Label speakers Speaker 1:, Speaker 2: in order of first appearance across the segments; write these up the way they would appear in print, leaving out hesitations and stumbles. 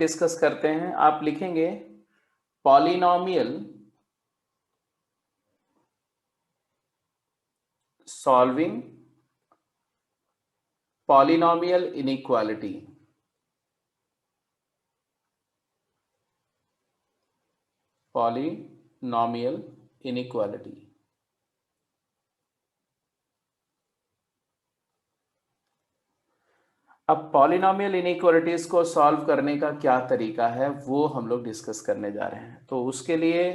Speaker 1: Discuss करते हैं। आप लिखेंगे polynomial solving polynomial inequality. Polynomial inequality. अब पॉलिनोमियल इनइक्वालिटीज को सॉल्व करने का क्या तरीका है वो हम लोग डिस्कस करने जा रहे हैं। तो उसके लिए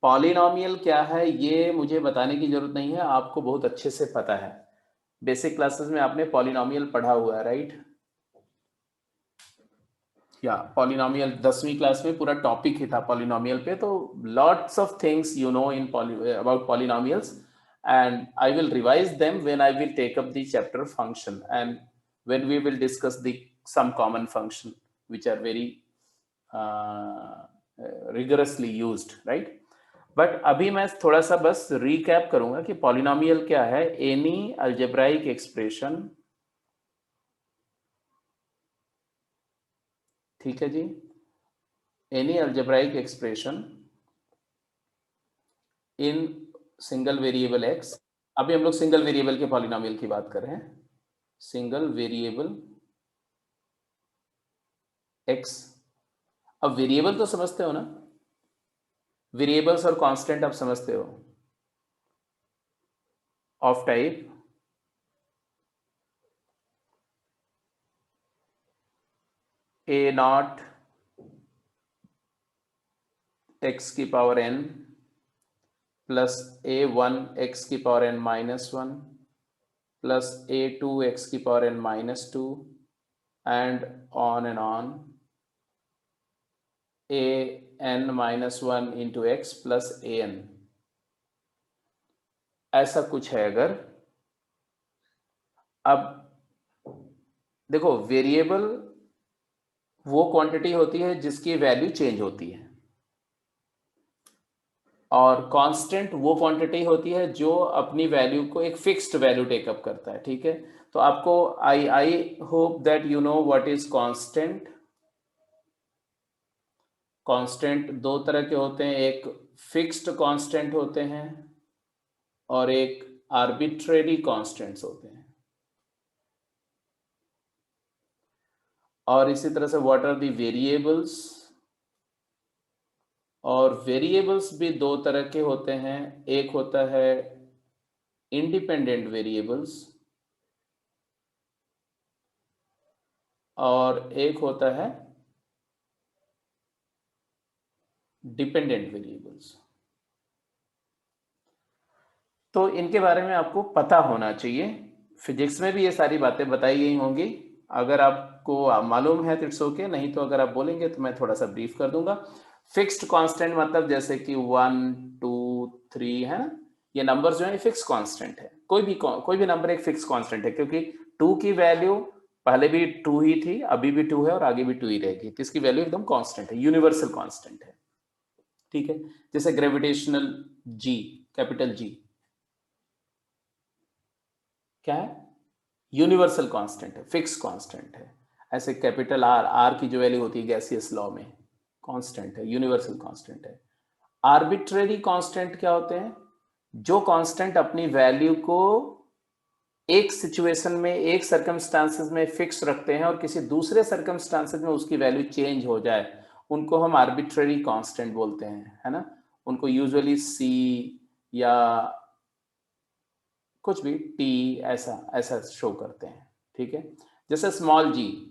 Speaker 1: पॉलिनोमियल क्या है ये मुझे बताने की जरूरत नहीं है, आपको बहुत अच्छे से पता है। बेसिक क्लासेस में आपने पॉलिनोमियल पढ़ा हुआ है, राइट? या पॉलिनोमियल 10वीं क्लास में पूरा टॉपिक ही था पॉलिनोमियल पे। तो lots of things you know in about polynomials, and I will revise them when I will take up the chapter function and when we will discuss the some common function which are very rigorously used, right? But अभी मैं थोड़ा सा बस recap करूंगा कि polynomial क्या है। Any algebraic expression, ठीक है जी, any algebraic expression in single variable x. अभी हम लोग सिंगल वेरिएबल के पॉलिनोमियल की बात कर रहे हैं। Single variable x. अब वेरिएबल तो समझते हो ना, वेरिएबल्स और कांस्टेंट आप समझते हो, of type a naught x की power n plus a one x की power n minus one plus a two x की power n minus two and on a n minus one into x plus a n. ऐसा कुछ है अगर। अब देखो, variable वो क्वांटिटी होती है जिसकी वैल्यू चेंज होती है, और कांस्टेंट वो क्वांटिटी होती है जो अपनी वैल्यू को एक फिक्स्ड वैल्यू टेकअप करता है, ठीक है? तो आपको I hope that you know what is constant. Constant दो तरह के होते हैं, एक फिक्स्ड कांस्टेंट होते हैं और एक आर्बिट्रेरी कांस्टेंट्स होते हैं। और इसी तरह से व्हाट आर द वेरिएबल्स, और वेरिएबल्स भी दो तरह के होते हैं। एक होता है इंडिपेंडेंट वेरिएबल्स और एक होता है डिपेंडेंट वेरिएबल्स। तो इनके बारे में आपको पता होना चाहिए। फिजिक्स में भी ये सारी बातें बताई गई होंगी, अगर आपको मालूम है तो इट्स ओके, नहीं तो अगर आप बोलेंगे तो मैं थोड़ा सा ब्रीफ कर दूंगा। फिक्स्ड कांस्टेंट मतलब जैसे कि 1 2 3 है ना, ये नंबर्स जो है फिक्स कांस्टेंट है। कोई भी नंबर एक फिक्स कांस्टेंट है, क्योंकि 2 की वैल्यू पहले भी 2 ही थी, अभी भी 2 है और आगे भी 2 ही रहेगी, तो इसकी वैल्यू एकदम कांस्टेंट है, यूनिवर्सल कांस्टेंट है, ठीक है? जैसे ग्रेविटेशनल जी, कैपिटल जी क्या है? यूनिवर्सल कांस्टेंट है, फिक्स कांस्टेंट है। ऐसे कैपिटल आर, आर की जो वैल्यू होती है गैसियस लॉ में, कांस्टेंट है, यूनिवर्सल कांस्टेंट है। आर्बिट्रेरी कांस्टेंट क्या होते हैं? जो कांस्टेंट अपनी वैल्यू को एक सिचुएशन में, एक सर्कमस्टांसेस में फिक्स रखते हैं और किसी दूसरे सर्कमस्टांसेस में उसकी वैल्यू चेंज हो जाए, उनको हम आर्बिट्रेरी कांस्टेंट बोलते हैं, है ना? उनको यूजुअली सी या कुछ भी टी ऐसा ऐसा शो करते हैं, ठीक है? जैसे स्मॉल जी,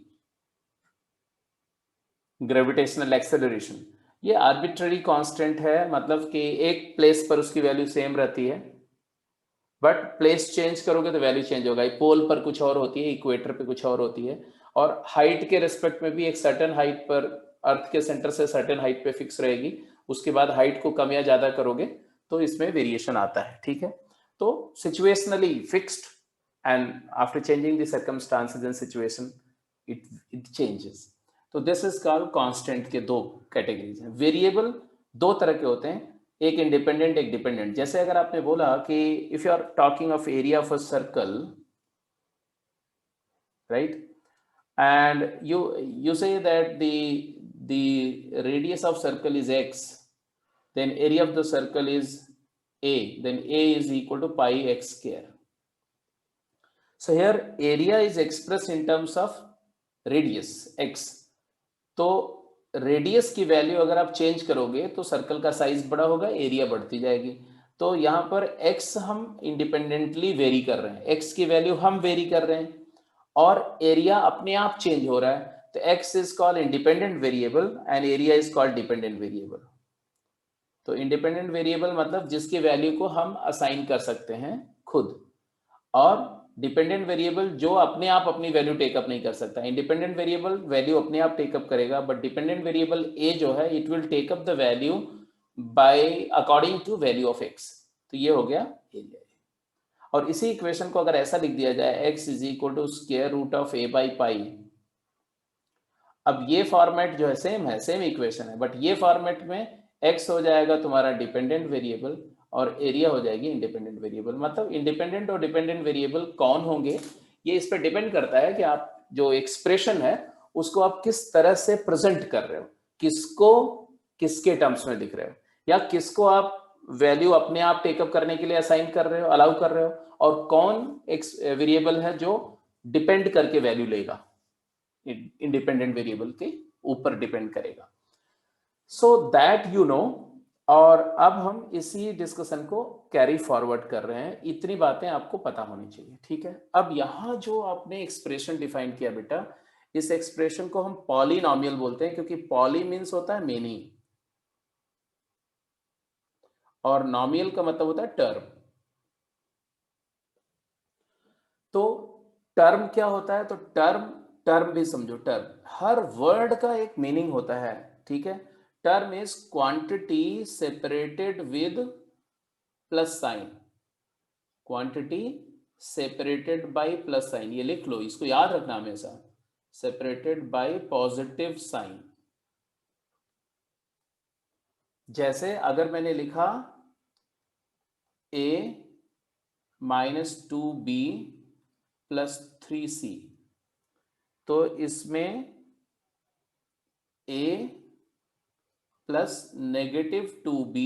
Speaker 1: ग्रेविटेशनल एक्सेलरेशन, ये आर्बिट्ररी कांस्टेंट है, मतलब कि एक प्लेस पर उसकी वैल्यू सेम रहती है, बट प्लेस चेंज करोगे तो वैल्यू चेंज होगा। पोल पर कुछ और होती है, इक्वेटर पे कुछ और होती है, और हाइट के रिस्पेक्ट में भी एक सर्टेन हाइट पर, अर्थ के सेंटर से सर्टेन हाइट पे फिक्स रहेगी, उसके बाद हाइट को कम या ज्यादा करोगे तो इसमें वेरिएशन आता है, ठीक है? तो situationally fixed, and after changing the circumstances and situation it changes. तो दिस इज कॉल्ड कांस्टेंट के दो कैटेगरीज हैं। वेरिएबल दो तरह के होते हैं, एक इंडिपेंडेंट एक डिपेंडेंट। जैसे अगर आपने बोला कि if you are talking of area of a circle, right, and you say that the radius of circle is x, then area of the circle is a, then a is equal to pi x square. So here area is expressed in terms of radius x. तो radius की value अगर आप change करोगे तो circle का size बड़ा होगा, area बढ़ती जाएगी. तो यहां पर x हम इंडिपेंडेंटली वेरी कर रहे हैं, x की वैल्यू हम वेरी कर रहे हैं और एरिया अपने आप चेंज हो रहा है. तो x is called independent variable and area is called dependent variable. तो इंडिपेंडेंट वेरिएबल मतलब जिसकी वैल्यू को हम असाइन कर सकते हैं खुद, और डिपेंडेंट वेरिएबल जो अपने आप अपनी वैल्यू टेकअप नहीं कर सकता. इंडिपेंडेंट वेरिएबल वैल्यू अपने आप टेकअप करेगा, बट डिपेंडेंट वेरिएबल ए जो है it will take up the value by according to value of x. तो ये हो गया एरिया. और इसी इक्वेशन को अगर ऐसा लिख दिया जाए x is equal to square root of a by pi. अब ये फॉर्मेट जो है सेम इक्वेशन है, बट ये फॉर्मेट में x हो जाएगा तुम्हारा डिपेंडेंट वेरिएबल और एरिया हो जाएगी इंडिपेंडेंट वेरिएबल. मतलब इंडिपेंडेंट और डिपेंडेंट वेरिएबल कौन होंगे ये इस पर डिपेंड करता है कि आप जो एक्सप्रेशन है उसको आप किस तरह से प्रेजेंट कर रहे हो, किसको किसके टर्म्स में लिख रहे हो, या किसको आप वैल्यू अपने आप टेकअप करने के लिए असाइन कर रहे हो, अलाउ कर रहे हो, और कौन वेरिएबल है जो डिपेंड करके वैल्यू लेगा, इंडिपेंडेंट वेरिएबल के ऊपर डिपेंड करेगा. So that you know. और अब हम इसी डिस्कशन को कैरी फॉरवर्ड कर रहे हैं. इतनी बातें आपको पता होनी चाहिए, ठीक है. अब यहां जो आपने एक्सप्रेशन डिफाइन किया बेटा, इस एक्सप्रेशन को हम पॉलिनॉमियल बोलते हैं, क्योंकि पॉली मीन्स होता है मेनी और नॉमियल का मतलब होता है टर्म. तो टर्म क्या होता है? तो टर्म भी समझो. टर्म हर वर्ड का एक मीनिंग होता है, ठीक है. Term is quantity separated with plus sign. Quantity separated by plus sign, ये लिख लो, इसको याद रखना हमेशा. Separated by positive sign. जैसे अगर मैंने लिखा a minus 2b plus 3c, तो इसमें a plus negative 2b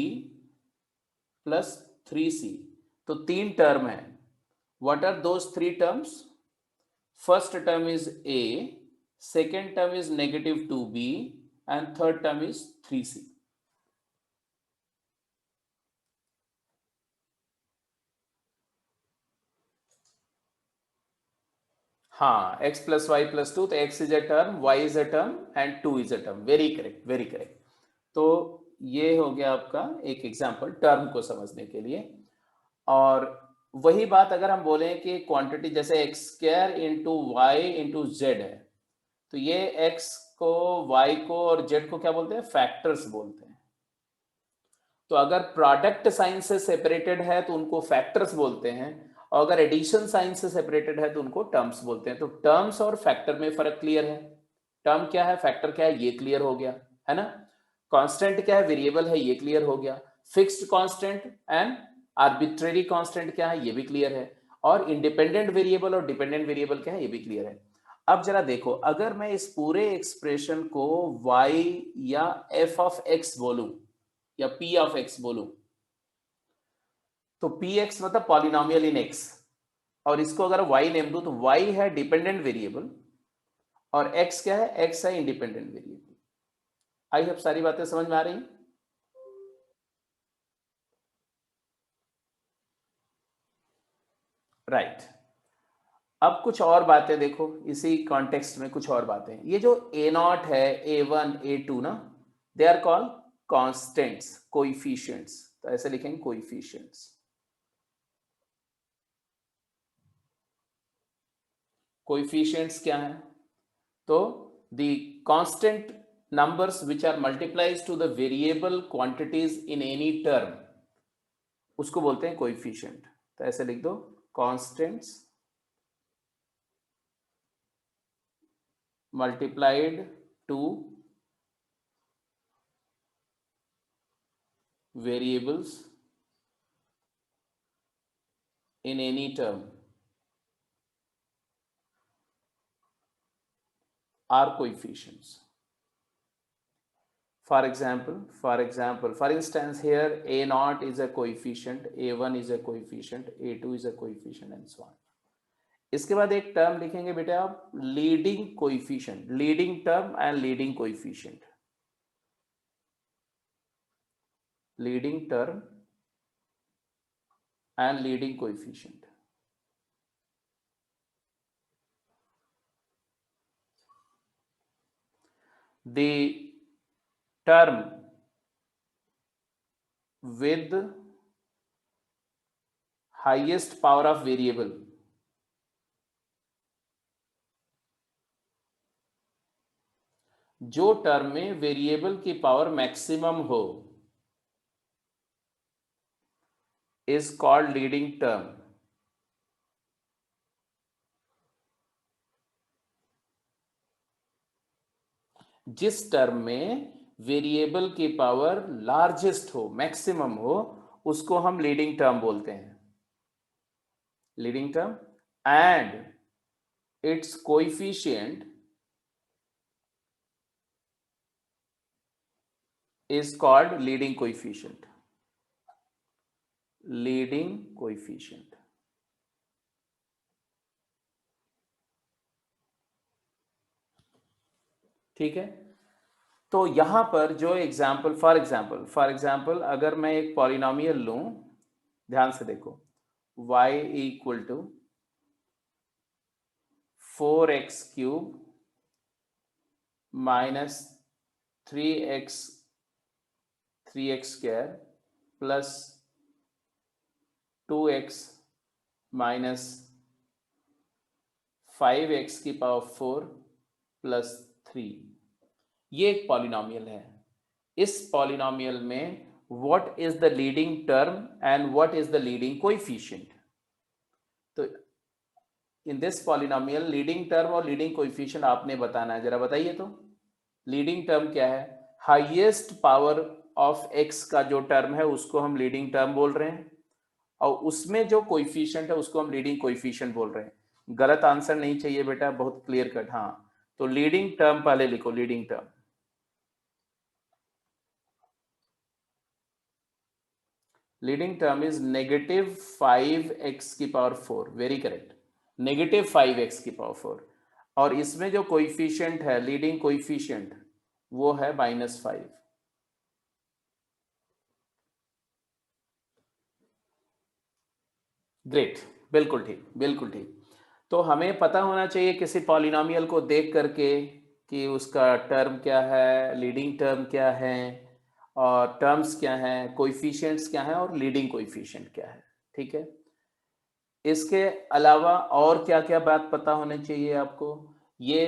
Speaker 1: plus 3c, तो तीन टर्म है. What are those three terms? First term is a, second term is negative 2b and third term is 3c. हाँ, x plus y plus 2, तो x is a term, y is a term and 2 is a term. Very correct, very correct. तो ये हो गया आपका एक example term को समझने के लिए. और वही बात अगर हम बोलें कि क्वांटिटी जैसे x square into y into z है, तो ये x को, y को और z को क्या बोलते हैं? फैक्टर्स बोलते हैं. तो अगर प्रोडक्ट साइन से सेपरेटेड है तो उनको फैक्टर्स बोलते हैं, और अगर एडिशन साइन से सेपरेटेड है तो उनको टर्म्स बोलते हैं. तो टर्म्स और फैक्टर में फर्क क्लियर है. टर्म क्या है, फैक्टर क्या है, ये क्लियर हो गया है ना. कांस्टेंट क्या है, वेरिएबल है, ये क्लियर हो गया. Fixed constant and arbitrary constant क्या है, ये भी क्लियर है. और इंडिपेंडेंट वेरिएबल और डिपेंडेंट वेरिएबल क्या है, ये भी क्लियर है. अब जरा देखो, अगर मैं इस पूरे एक्सप्रेशन को y या f ऑफ x बोलूं या p ऑफ x बोलूं, तो px मतलब पॉलिनोमियल इन x, और इसको अगर y नेम दूं तो y है डिपेंडेंट वेरिएबल और x क्या है, x है इंडिपेंडेंट वेरिएबल. आई होप सारी बातें समझ में आ रही. राइट. अब कुछ और बातें देखो, इसी कॉन्टेक्स्ट में कुछ और बातें. ये जो a0 है, a1 a2 ना, they are called constants, coefficients. तो ऐसे लिखेंगे कोइफिशिएंट्स. कोइफिशिएंट्स क्या है? तो the constant numbers which are multiplies to the variable quantities in any term, उसको बोलते हैं कोइफिशिएंट. तो ऐसे लिख दो, constants multiplied to variables in any term. are coefficients. For instance, here a naught is a coefficient, a1 is a coefficient, a2 is a coefficient and so on. इसके बाद एक टर्म लिखेंगे बेटा आप, leading coefficient, leading term and leading coefficient, leading term and leading coefficient. The term with highest power of variable, जो term में variable की power maximum हो, is called leading term. जिस टर्म में वेरिएबल की पावर लार्जेस्ट हो, maximum हो, उसको हम लीडिंग टर्म बोलते हैं, leading term, and it's coefficient is called leading coefficient, leading coefficient. ठीक है. तो यहां पर जो एग्जाम्पल, फॉर एग्जाम्पल अगर मैं एक पॉलिनोमियल लूं, ध्यान से देखो, y equal to 4x cube minus 3x square plus 2x minus 5x की पावर 4 प्लस 3, ये एक पॉलिनोमियल है. इस पॉलिनोमियल में what is the leading term and what is the leading coefficient. तो in this polynomial leading term और leading coefficient आपने बताना है. जरा बताइए तो, लीडिंग टर्म क्या है? हाईएस्ट पावर ऑफ x का जो टर्म है उसको हम लीडिंग टर्म बोल रहे हैं, और उसमें जो कोएफिशिएंट है उसको हम लीडिंग कोएफिशिएंट बोल रहे हैं. गलत आंसर नहीं चाहिए बेटा, बहुत क्लियर कट. हाँ, तो लीडिंग टर्म पहले लिखो, leading term. Leading term is negative 5x की power 4, very correct, negative 5x की पावर 4, और इसमें जो कोएफिशिएंट है, लीडिंग कोएफिशिएंट, वो है -5. ग्रेट, बिल्कुल ठीक, बिल्कुल ठीक. तो हमें पता होना चाहिए किसी पॉलिनोमियल को देख करके कि उसका टर्म क्या है, लीडिंग टर्म क्या है, और टर्म्स क्या हैं, कोएफिशिएंट्स क्या हैं, और लीडिंग कोएफिशिएंट क्या है. ठीक है. इसके अलावा और क्या क्या बात पता होनी चाहिए आपको? ये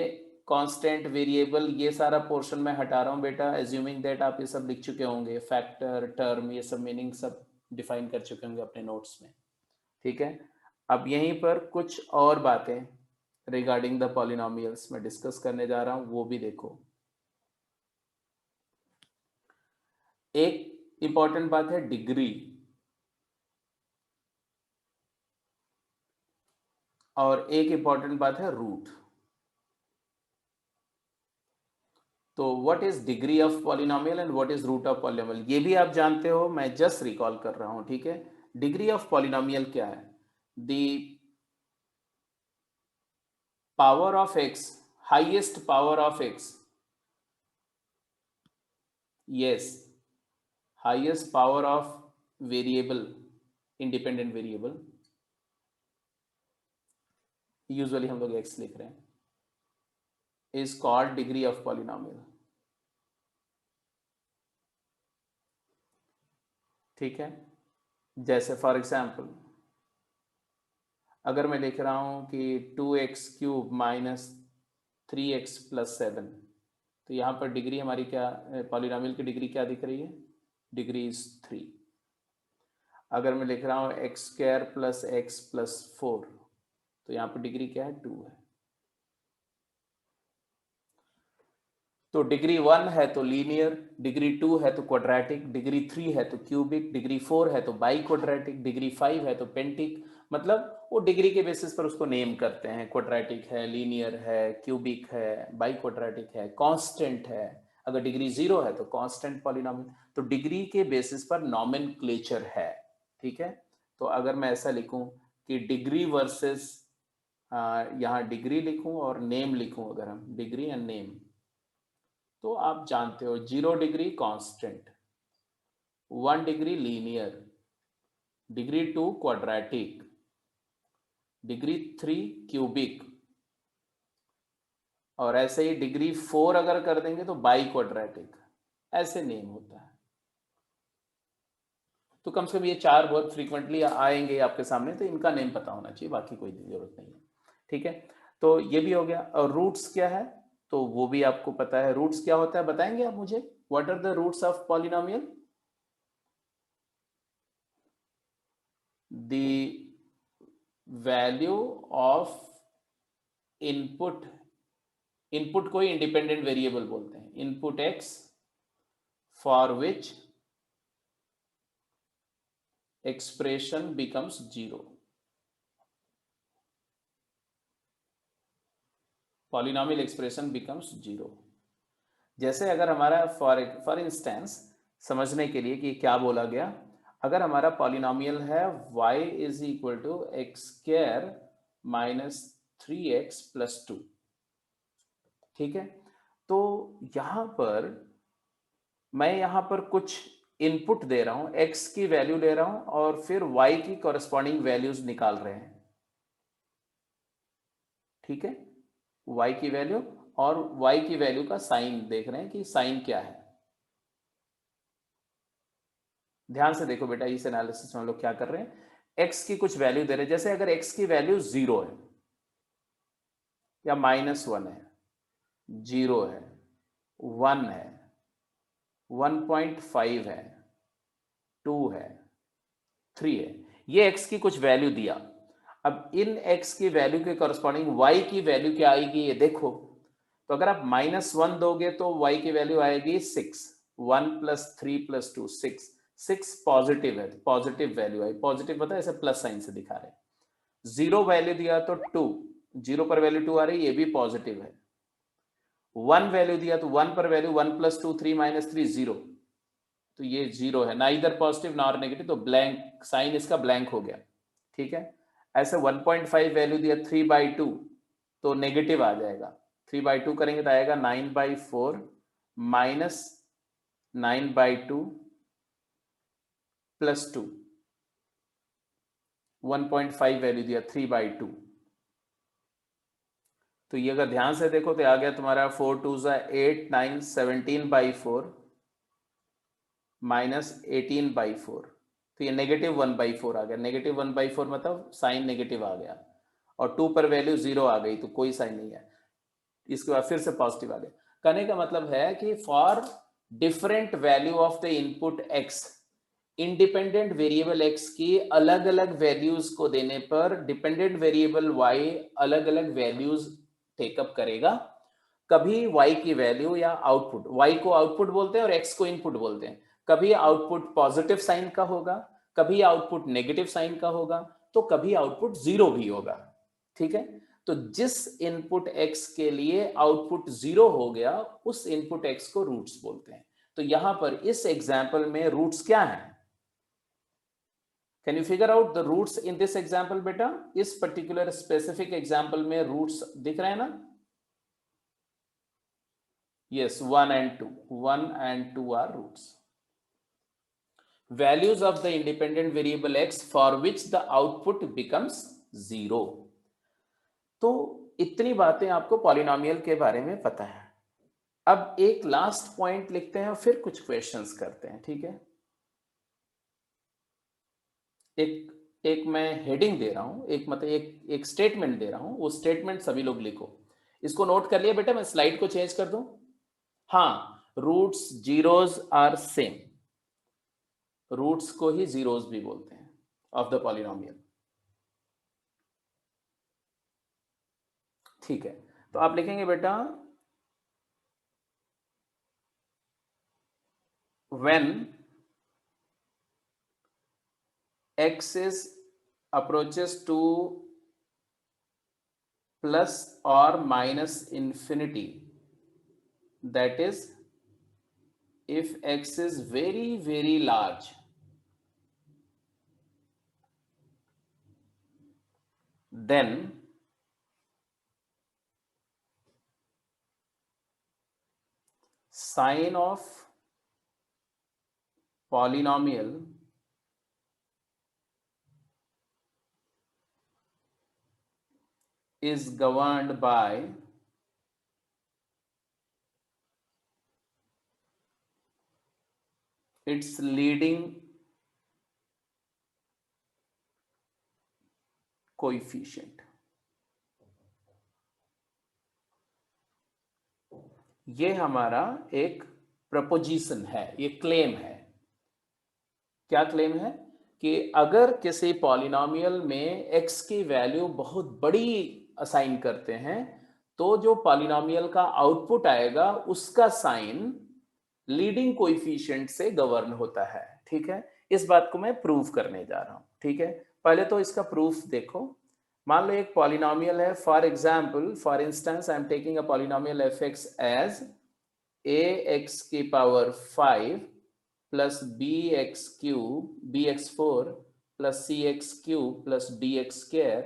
Speaker 1: कांस्टेंट, वेरिएबल, ये सारा पोर्शन मैं हटा रहा हूं बेटा, एज्यूमिंग दैट आप ये सब लिख चुके होंगे, फैक्टर, टर्म, ये सब मीनिंग सब डिफाइन कर चुके होंगे अपने नोट्स में. ठीक है. अब यहीं पर कुछ और बातें रिगार्डिंग द पॉलिनोमियल्स में डिस्कस करने जा रहा हूं, वो भी देखो. एक इंपॉर्टेंट बात है डिग्री, और एक इंपॉर्टेंट बात है रूट. तो what is degree of polynomial and what is root of polynomial, ये भी आप जानते हो, मैं जस्ट रिकॉल कर रहा हूं. ठीक है. डिग्री ऑफ पॉलिनोमियल क्या है? The power of x, highest power of x, yes, highest power of variable, independent variable, usually हम लोग x लिख रहे हैं, is called degree of polynomial. ठीक है. जैसे फॉर एग्जाम्पल अगर मैं लिख रहा हूं कि 2x cube minus 3x plus 7, तो यहां पर डिग्री हमारी क्या, पॉलिनोमियल की डिग्री क्या दिख रही है? Degree is 3. अगर मैं लिख रहा हूं x square plus x plus 4, तो यहां पर डिग्री क्या है? 2 है. तो डिग्री 1 है तो लीनियर, डिग्री 2 है तो क्वाड्रेटिक, डिग्री 3 है तो क्यूबिक, डिग्री 4 है तो बाई क्वाड्रेटिक, डिग्री 5 है तो पेंटिक. मतलब वो डिग्री के बेसिस पर उसको नेम करते हैं, क्वाड्रेटिक है, लीनियर है, क्यूबिक है, बाई क्वाड्रेटिक है, कांस्टेंट है। अगर डिग्री 0 है तो कांस्टेंट पॉलिनोमियल। तो डिग्री के बेसिस पर नॉमेनक्लेचर है, ठीक है। तो अगर मैं ऐसा लिखूं कि डिग्री वर्सेस, यहाँ डिग्री लिखूं और नेम लिखूं, अगर हम डिग्री एंड नेम, तो आप जानते हो 0 degree constant, 1 degree linear, degree 2 quadratic, degree 3 cubic, और ऐसे ही डिग्री 4 अगर कर देंगे तो बाई क्वाड्रेटिक, ऐसे नेम होता है। तो कम से कम ये 4 बहुत फ्रीक्वेंटली आएंगे आपके सामने, तो इनका नेम पता होना चाहिए, बाकी कोई जरूरत नहीं है, ठीक है। तो ये भी हो गया। और रूट्स क्या है, तो वो भी आपको पता है। रूट्स क्या होता है बताएंगे आप मुझे? What are the roots of polynomial? The value of input, input को ही इंडिपेंडेंट वेरिएबल बोलते हैं, input x for which expression becomes 0। Polynomial expression becomes 0। जैसे अगर हमारा फॉर इंस्टेंस, समझने के लिए कि क्या बोला गया, अगर हमारा पॉलिनोमियल है y is equal to x square minus 3x plus 2, ठीक है। तो यहां पर मैं यहां पर कुछ इनपुट दे रहा हूं, x की वैल्यू ले रहा हूं और फिर y की कॉरेस्पॉन्डिंग वैल्यूज निकाल रहे हैं, ठीक है। y की वैल्यू और y की वैल्यू का साइन देख रहे हैं कि साइन क्या है। ध्यान से देखो बेटा, इस एनालिसिस में हम लोग क्या कर रहे हैं, x की कुछ वैल्यू दे रहे हैं। जैसे अगर x की वैल्यू 0 है या -1 है, 0 है, 1 है, 1.5 है, 2 है, 3 है, ये x की कुछ वैल्यू दिया। अब इन x की वैल्यू के कॉरस्पॉन्डिंग y की वैल्यू क्या आएगी ये देखो। तो अगर आप -1 दोगे तो y की वैल्यू आएगी 6, 1 + 3 + 2 6, 6 पॉजिटिव है, पॉजिटिव वैल्यू आई, पॉजिटिव पता है ऐसे प्लस साइन से दिखा रहे हैं। 0 वैल्यू दिया तो 2, 0 पर वैल्यू 2 आ रही है, ये भी पॉजिटिव है। 1 वैल्यू दिया तो 1 पर वैल्यू 1 + 2 3 - 3 0, तो ये 0 है ना, इधर पॉजिटिव ना और नेगेटिव, तो ब्लैंक साइन इसका ब्लैंक हो गया, ठीक है। ऐसे 1.5 वैल्यू दिया 3/2, तो नेगेटिव आ जाएगा। 3/2 करेंगे तो आएगा 9/4 माइनस 9/2 प्लस 2, 1.5 वैल्यू दिया 3/2, तो ये अगर ध्यान से देखो तो आ गया तुम्हारा 4 2 8 9 17/4 माइनस 18/4, तो ये -1/4 आ गया। -1/4 मतलब साइन नेगेटिव आ गया, और 2 पर वैल्यू 0 आ गई तो कोई साइन नहीं है। इसके बाद फिर से पॉजिटिव आ गया। कहने का मतलब है कि for different value of the input x, independent variable x की अलग अलग वैल्यूज को देने पर डिपेंडेंट वेरिएबल y अलग अलग वैल्यूज टेकअप करेगा। कभी y की वैल्यू या आउटपुट, y को आउटपुट बोलते हैं और x को इनपुट बोलते हैं, कभी आउटपुट पॉजिटिव साइन का होगा, कभी आउटपुट नेगेटिव साइन का होगा, तो कभी आउटपुट 0 भी होगा, ठीक है। तो जिस इनपुट x के लिए आउटपुट 0 हो गया, उस इनपुट x को रूट्स बोलते हैं। तो यहां पर इस एग्जाम्पल में रूट्स क्या है? Can you figure out the roots in this example बेटा? इस पर्टिकुलर स्पेसिफिक एग्जाम्पल में रूट्स दिख रहे हैं ना? Yes, 1 and 2. 1 and 2 are roots. Values of the independent variable x for which the output becomes 0. तो इतनी बातें आपको पॉलिनोमियल के बारे में पता है। अब एक लास्ट पॉइंट लिखते हैं और फिर कुछ क्वेश्चंस करते हैं, ठीक है। एक मैं हेडिंग दे रहा हूं, एक मतलब एक स्टेटमेंट दे रहा हूं, वो स्टेटमेंट सभी लोग लिखो। इसको नोट कर लिया बेटा? मैं स्लाइड को चेंज कर दूं? हाँ, roots zeros are same, roots को ही जीरोस भी बोलते हैं ऑफ द पॉलिनोमियल, ठीक है। तो आप लिखेंगे बेटा when x is approaches to plus or minus infinity, that is if x is very very large, then sign of polynomial is governed by its leading coefficient. ये हमारा एक प्रपोजिशन है, ये क्लेम है। क्या क्लेम है कि अगर किसी पॉलिनोमियल में x की वैल्यू बहुत बड़ी असाइन करते हैं तो जो पॉलिनोमियल का आउटपुट आएगा उसका साइन लीडिंग कोएफिशिएंट से गवर्न होता है। ठीक है, इस बात को मैं प्रूव करने जा रहा हूं। ठीक है, पहले तो इसका प्रूफ देखो। मान लो एक पॉलिनोमियल है, for example, for instance, I am taking a polynomial fx as ax की power 5 plus bx4 plus cx3 plus dx square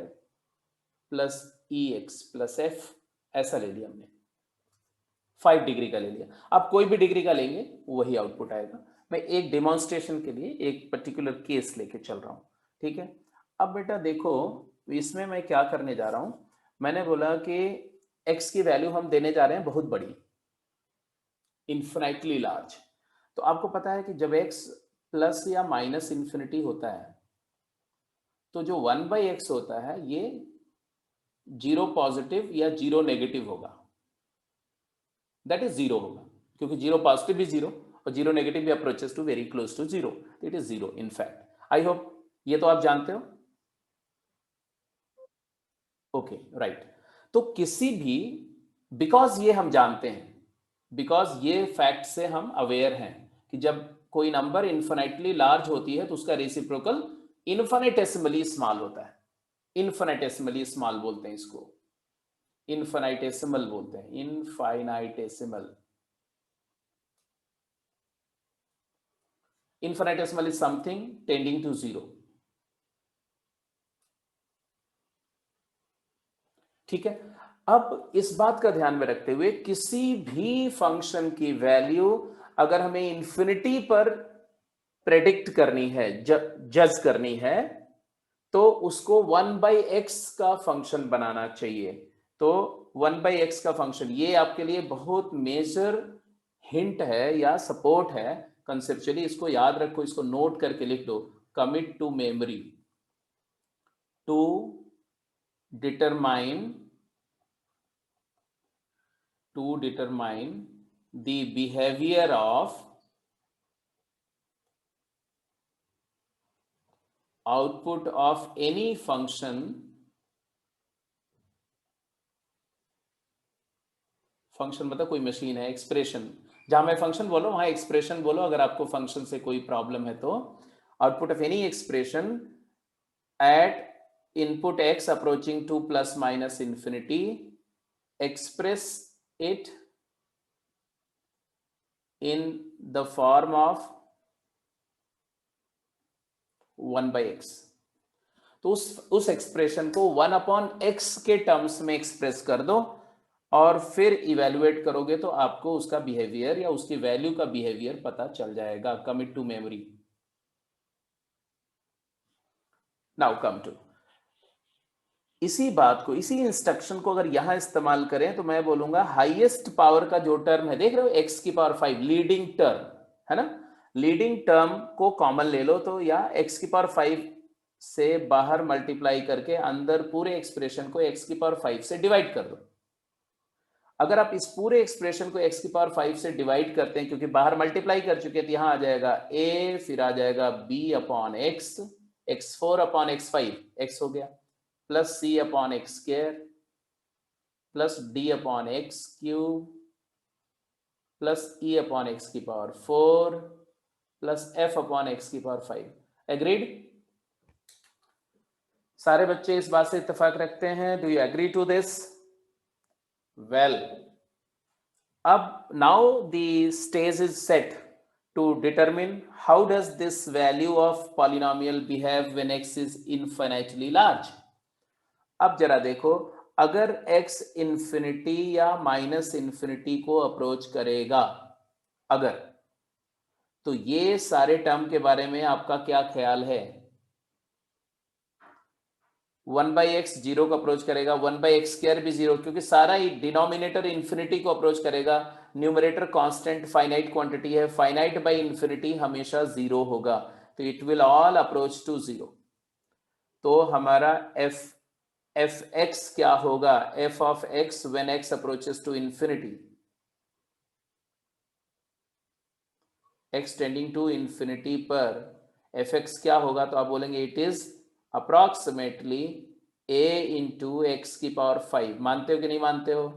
Speaker 1: plus ex plus f, ऐसा ले लिया हमने। 5 डिग्री का ले लिया। आप कोई भी डिग्री का लेंगे वही आउटपुट आएगा। मैं एक डेमोन्स्ट्रेशन के लिए एक पर्टिकुलर केस लेके चल रहा हूं। ठीक है, अब बेटा देखो इसमें मैं क्या करने जा रहा हूं। मैंने बोला कि x की वैल्यू हम देने जा रहे हैं बहुत बड़ी, इन्फिनाइटली लार्ज। तो आपको पता है कि जब x प्लस या माइनस इन्फिनिटी होता है तो जो 1/x होता है ये 0 पॉजिटिव या 0 नेगेटिव होगा, दैट इज 0 होगा, क्योंकि 0 पॉजिटिव भी 0 और 0 नेगेटिव भी approaches to very close to 0, it is 0 in fact. I hope ये तो आप जानते हो। Okay right. तो किसी भी, बिकॉज ये हम जानते हैं, बिकॉज ये फैक्ट से हम अवेयर हैं कि जब कोई नंबर इन्फिनिटली लार्ज होती है तो उसका रेसिप्रोकल इन्फिनिटेसिमली स्मॉल होता है। इन्फिनिटेसिमली स्मॉल बोलते हैं इसको, इनफाइनाइटेसिमल बोलते हैं, infinitesimal. Infinitesimal is something tending to 0। ठीक है, अब इस बात का ध्यान में रखते हुए किसी भी फंक्शन की वैल्यू अगर हमें इंफिनिटी पर प्रेडिक्ट करनी है, जज करनी है, तो उसको 1/x का फंक्शन बनाना चाहिए। तो 1/x का फंक्शन, ये आपके लिए बहुत मेजर हिंट है या सपोर्ट है कंसेप्चुअली। इसको याद रखो, इसको नोट करके लिख दो, commit to memory, to determine the behavior of output of any function, function मतलब कोई मशीन है, एक्सप्रेशन, जहां मैं फंक्शन बोलो वहां एक्सप्रेशन बोलो अगर आपको फंक्शन से कोई प्रॉब्लम है तो। Output of any expression at input x approaching to plus minus infinity, express it in the form of 1/x। तो उस एक्सप्रेशन को 1/x के टर्म्स में एक्सप्रेस कर दो और फिर इवेल्युएट करोगे तो आपको उसका बिहेवियर या उसकी वैल्यू का बिहेवियर पता चल जाएगा। Commit to memory. Now come to, इसी बात को, इसी इंस्ट्रक्शन को अगर यहां इस्तेमाल करें तो मैं बोलूंगा हाईएस्ट पावर का जो टर्म है, देख रहे हो x की पावर 5 लीडिंग टर्म है ना, लीडिंग टर्म को कॉमन ले लो तो या x की पावर 5 से बाहर मल्टीप्लाई करके अंदर पूरे एक्सप्रेशन को x की पावर 5 से डिवाइड कर दो। अगर आप इस पूरे एक्सप्रेशन को x की पावर 5 से डिवाइड करते हैं, क्योंकि बाहर मल्टीप्लाई कर चुके हैं, तो यहां आ जाएगा a, फिर आ जाएगा b/x, x4/x5, x हो गया, plus c/x² plus d/x³ plus e/x की पावर 4 प्लस f/x की पावर 5। एग्रीड? सारे बच्चे इस बात से इत्तेफाक रखते हैं? Do you agree to this? Well, अब now the stage is set to determine how does this value of polynomial behave when x is infinitely large. अब जरा देखो, अगर x इंफिनिटी या माइनस इंफिनिटी को अप्रोच करेगा, अगर, तो ये सारे टर्म के बारे में आपका क्या ख्याल है? 1/x जीरो को अप्रोच करेगा, 1/x² भी जीरो, क्योंकि सारा ही डिनोमिनेटर इंफिनिटी को अप्रोच करेगा, न्यूमरेटर कांस्टेंट फाइनाइट क्वांटिटी है, फाइनाइट बाय इंफिनिटी हमेशा जीरो होगा, तो it will all approach to zero. तो हमारा एफ एक्स क्या होगा? F of x when x approaches to infinity, x tending to infinity पर एफ एक्स क्या होगा? तो आप बोलेंगे it is approximately a into x की पावर 5। मानते हो कि नहीं मानते हो?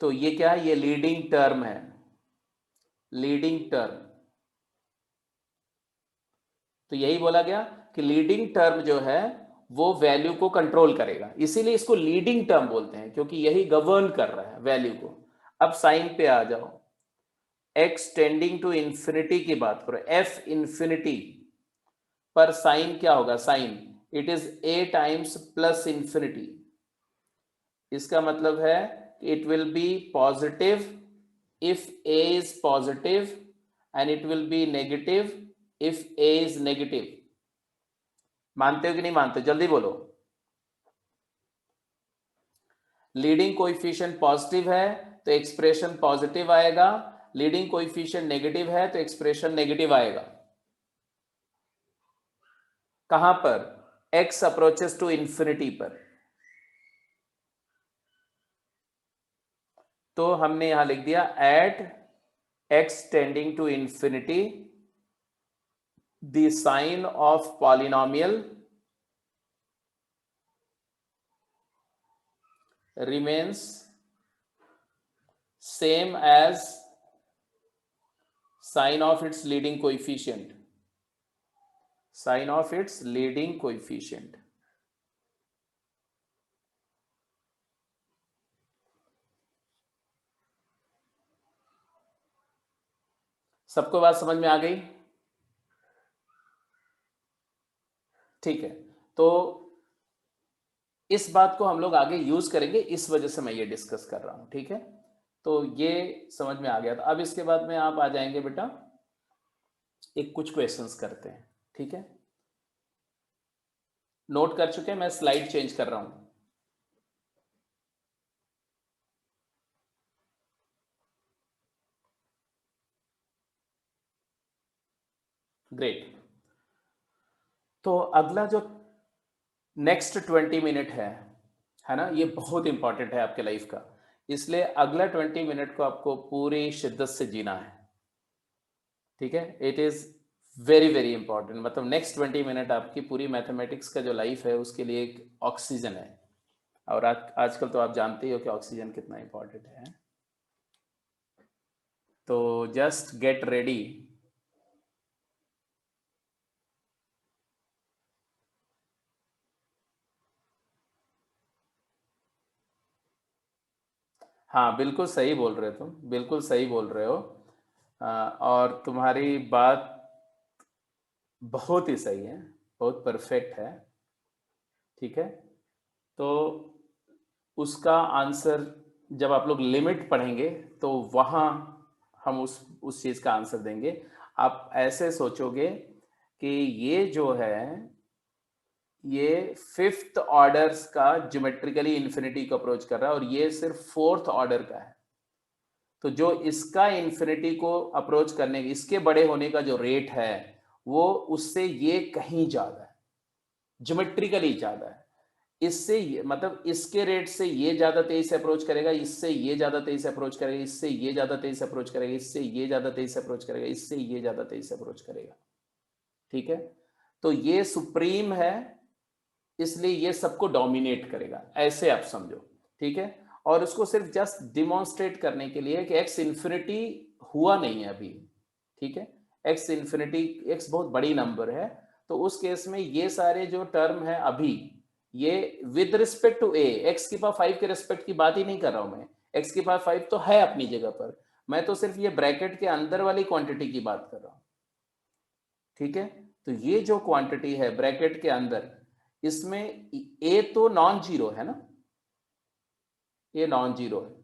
Speaker 1: तो ये क्या है? ये लीडिंग टर्म है, लीडिंग टर्म। तो यही बोला गया कि लीडिंग टर्म जो है वो वैल्यू को कंट्रोल करेगा, इसीलिए इसको लीडिंग टर्म बोलते हैं, क्योंकि यही गवर्न कर रहा है वैल्यू को। अब साइन पे आ जाओ, एक्स टेंडिंग टू इंफिनिटी की बात करो, एफ इंफिनिटी पर साइन क्या होगा? Sign it is a times plus infinity. इसका मतलब है it will be positive if a is positive and it will be negative if a is negative. मानते हो कि नहीं मानते? जल्दी बोलो। लीडिंग कोएफिशिएंट पॉजिटिव है तो एक्सप्रेशन पॉजिटिव आएगा, लीडिंग कोएफिशिएंट नेगेटिव है तो एक्सप्रेशन नेगेटिव आएगा। कहां पर? x अप्रोचेस टू इंफिनिटी पर। तो हमने यहां लिख दिया at x tending to infinity the sign of polynomial remains same as sign of its leading coefficient, sign of its leading coefficient। सबको बात समझ में आ गई? ठीक है, तो इस बात को हम लोग आगे यूज करेंगे, इस वजह से मैं ये डिस्कस कर रहा हूं। ठीक है, तो ये समझ में आ गया। तो अब इसके बाद में आप आ जाएंगे बेटा, एक कुछ क्वेश्चंस करते हैं। ठीक है, नोट कर चुके हैं? मैं स्लाइड चेंज कर रहा हूं। ग्रेट। तो अगला जो नेक्स्ट 20 मिनट है ना, ये बहुत इंपॉर्टेंट है आपके लाइफ का, इसलिए अगला 20 मिनट को आपको पूरी शिद्दत से जीना है। ठीक है, it is very very important. मतलब नेक्स्ट 20 मिनट आपकी पूरी मैथमेटिक्स का जो लाइफ है उसके लिए एक ऑक्सीजन है। और आजकल तो आप जानते ही हो कि ऑक्सीजन कितना इंपॉर्टेंट है। तो जस्ट गेट रेडी। हाँ, बिल्कुल सही बोल रहे हो तुम, बिल्कुल सही बोल रहे हो। और तुम्हारी बात बहुत ही सही है, बहुत परफेक्ट है। ठीक है, तो उसका आंसर जब आप लोग लिमिट पढ़ेंगे तो वहाँ हम उस चीज़ का आंसर देंगे। आप ऐसे सोचोगे कि ये जो है ये फिफ्थ ऑर्डर्स का ज्योमेट्रिकली इन्फिनिटी को अप्रोच कर रहा है और ये सिर्फ फोर्थ ऑर्डर का है। तो जो इसका इन्फिनिटी को अप्रोच करने, इसके बड़े होने का जो रेट है वो उससे ये कहीं ज्यादा है, ज्योमेट्रिकली ज्यादा है। इससे मतलब इसके रेट से ये ज्यादा तेज से अप्रोच करेगा, इससे ये ज्यादा तेज से अप्रोच करेगा, इससे ये ज्यादा तेज से अप्रोच करेगा, इससे ये ज्यादा तेज से अप्रोच करेगा, इससे ये ज्यादा तेज से अप्रोच करेगा। ठीक है, तो ये सुप्रीम है, इसलिए ये सबको डोमिनेट करेगा, ऐसे आप समझो। ठीक है, और उसको सिर्फ जस्ट डिमॉन्स्ट्रेट करने के लिए कि एक्स इंफिनिटी हुआ नहीं है अभी। ठीक है, एक्स इन्फिनिटी, एक्स बहुत बड़ी नंबर है, तो उस केस में ये सारे जो टर्म है अभी ये with respect to a, x की पावर 5 के रिस्पेक्ट की बात ही नहीं कर रहा हूं मैं, एक्स की पावर 5 तो है अपनी जगह पर, मैं तो सिर्फ ये ब्रैकेट के अंदर वाली क्वांटिटी की बात कर रहा हूं। ठीक है, तो ये जो क्वांटिटी है ब्रैकेट के अंदर, इसमें ए तो नॉन जीरो है ना, ये नॉन जीरो है,